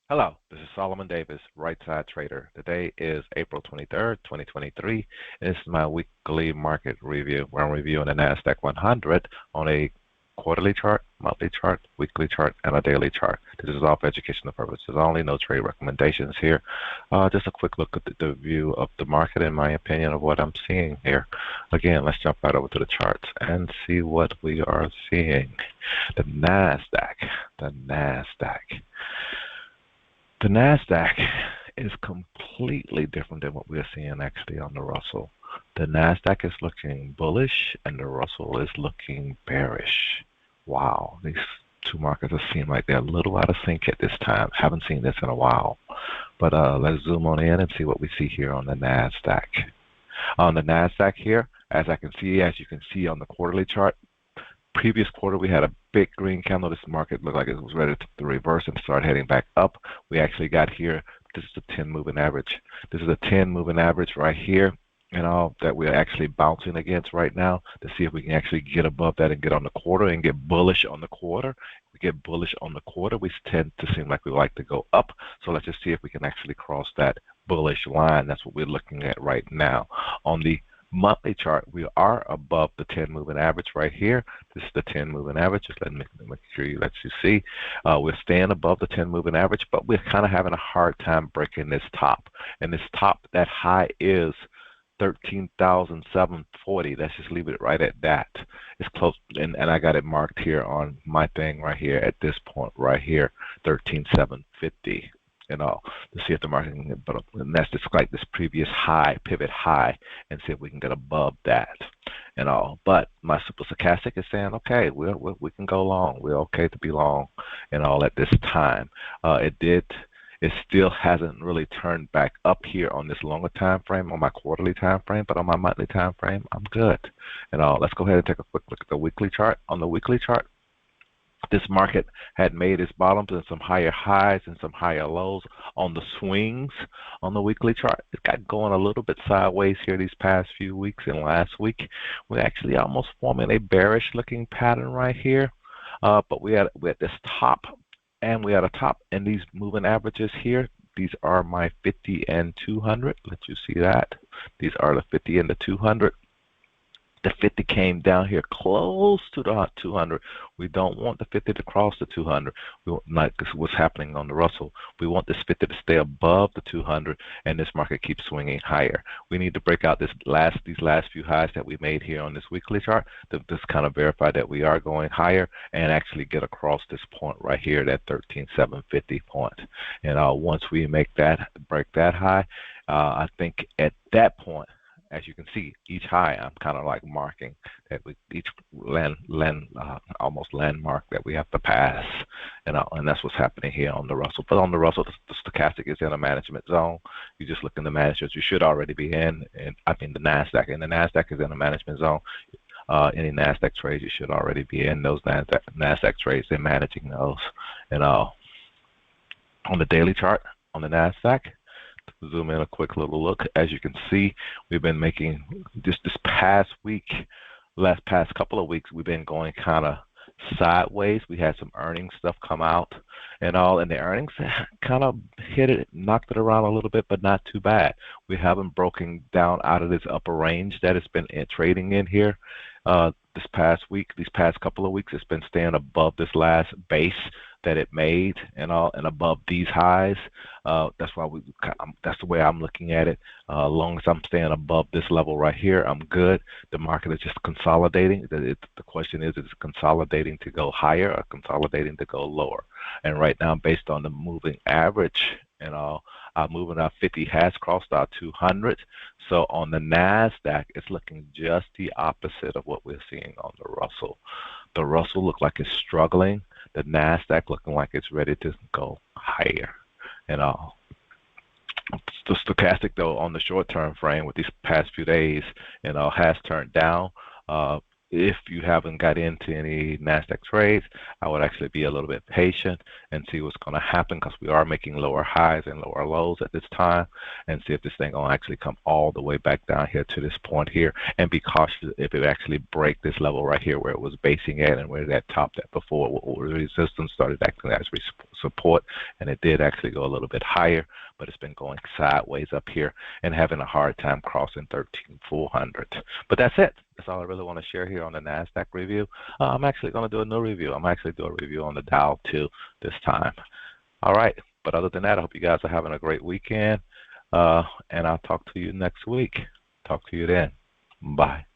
Hello, this is Solomon Davis, Right Side Trader. Today is April 23rd, 2023. This is my weekly market review where I'm reviewing the NASDAQ 100 on a quarterly chart, monthly chart, weekly chart, and a daily chart. This is all for educational purposes only, no trade recommendations here. Just a quick look at the view of the market and my opinion of what I'm seeing here. Again, let's jump right over to the charts and see what we are seeing. The NASDAQ, the NASDAQ. The NASDAQ is completely different than what we're seeing actually on the Russell. The NASDAQ is looking bullish and the Russell is looking bearish. Wow, these two markets seem like they're a little out of sync at this time. Haven't seen this in a while. But let's zoom on in and see what we see here on the NASDAQ. On the NASDAQ here, as you can see on the quarterly chart, previous quarter we had a big green candle. This market looked like it was ready to reverse and start heading back up. We actually got here. This is the 10 moving average. This is a 10 moving average right here, that we're actually bouncing against right now to see if we can actually get above that and get on the quarter and get bullish on the quarter. If we get bullish on the quarter, we tend to seem like we like to go up. So let's just see if we can actually cross that bullish line. That's what we're looking at right now. On the monthly chart, we are above the 10 moving average right here. This is the 10 moving average. Just let me make sure you see. We're staying above the 10 moving average, but we're kind of having a hard time breaking this top. And this top, that high is 13,740. Let's just leave it right at that. It's close, and I got it marked here on my thing right here at this point right here, 13,750. To see if the market can get, but that's just like this previous high, pivot high, and see if we can get above that, But my super stochastic is saying, okay, we can go long. We're okay to be long, at this time. It still hasn't really turned back up here on this longer time frame, on my quarterly time frame, but on my monthly time frame, I'm good. Let's go ahead and take a quick look at the weekly chart. On the weekly chart, this market had made its bottoms and some higher highs and some higher lows on the swings on the weekly chart. It got going a little bit sideways here these past few weeks, and last week we're actually almost forming a bearish looking pattern right here. But we're at this top, and we had a top, and these moving averages here, these are my 50 and 200. Let you see that. These are the 50 and the 200. The 50 came down here close to the 200. We don't want the 50 to cross the 200. We want, like what's happening on the Russell. We want this 50 to stay above the 200, and this market keeps swinging higher. We need to break out these last few highs that we made here on this weekly chart to just kind of verify that we are going higher and actually get across this point right here, that 13,750 point. And once we break that high, I think at that point, as you can see, each high I'm kind of like marking that we each almost landmark that we have to pass, and that's what's happening here on the Russell. But on the Russell, the stochastic is in a management zone. You just look in the managers you should already be in, and I mean the NASDAQ, and the NASDAQ is in a management zone. Any NASDAQ trades you should already be in those NASDAQ trades. They're managing those, and on the daily chart on the NASDAQ. Zoom in a quick little look. As you can see, we've been making this past couple of weeks, we've been going kind of sideways. We had some earnings stuff come out and the earnings kind of knocked it around a little bit, but not too bad. We haven't broken down out of this upper range that it's been trading in here. These past couple of weeks, it's been staying above this last base that it made, and above these highs. That's the way I'm looking at it. As long as I'm staying above this level right here, I'm good. The market is just consolidating. The question is it consolidating to go higher or consolidating to go lower? And right now, based on the moving average, our moving our 50 has crossed our 200. So on the NASDAQ, it's looking just the opposite of what we're seeing on the Russell. The Russell looks like it's struggling. The NASDAQ looking like it's ready to go higher. The stochastic, though, on the short-term frame with these past few days, has turned down. if you haven't got into any NASDAQ trades, I would actually be a little bit patient and see what's going to happen, because we are making lower highs and lower lows at this time, and see if this thing will actually come all the way back down here to this point here, and be cautious if it actually break this level right here where it was basing at and where that topped at before, where resistance started acting as support, and it did actually go a little bit higher, but it's been going sideways up here and having a hard time crossing 13,400. But that's it. That's all I really want to share here on the NASDAQ review. I'm actually going to do a new review. I'm actually doing a review on the Dow too this time. All right. But other than that, I hope you guys are having a great weekend. And I'll talk to you next week. Talk to you then. Bye.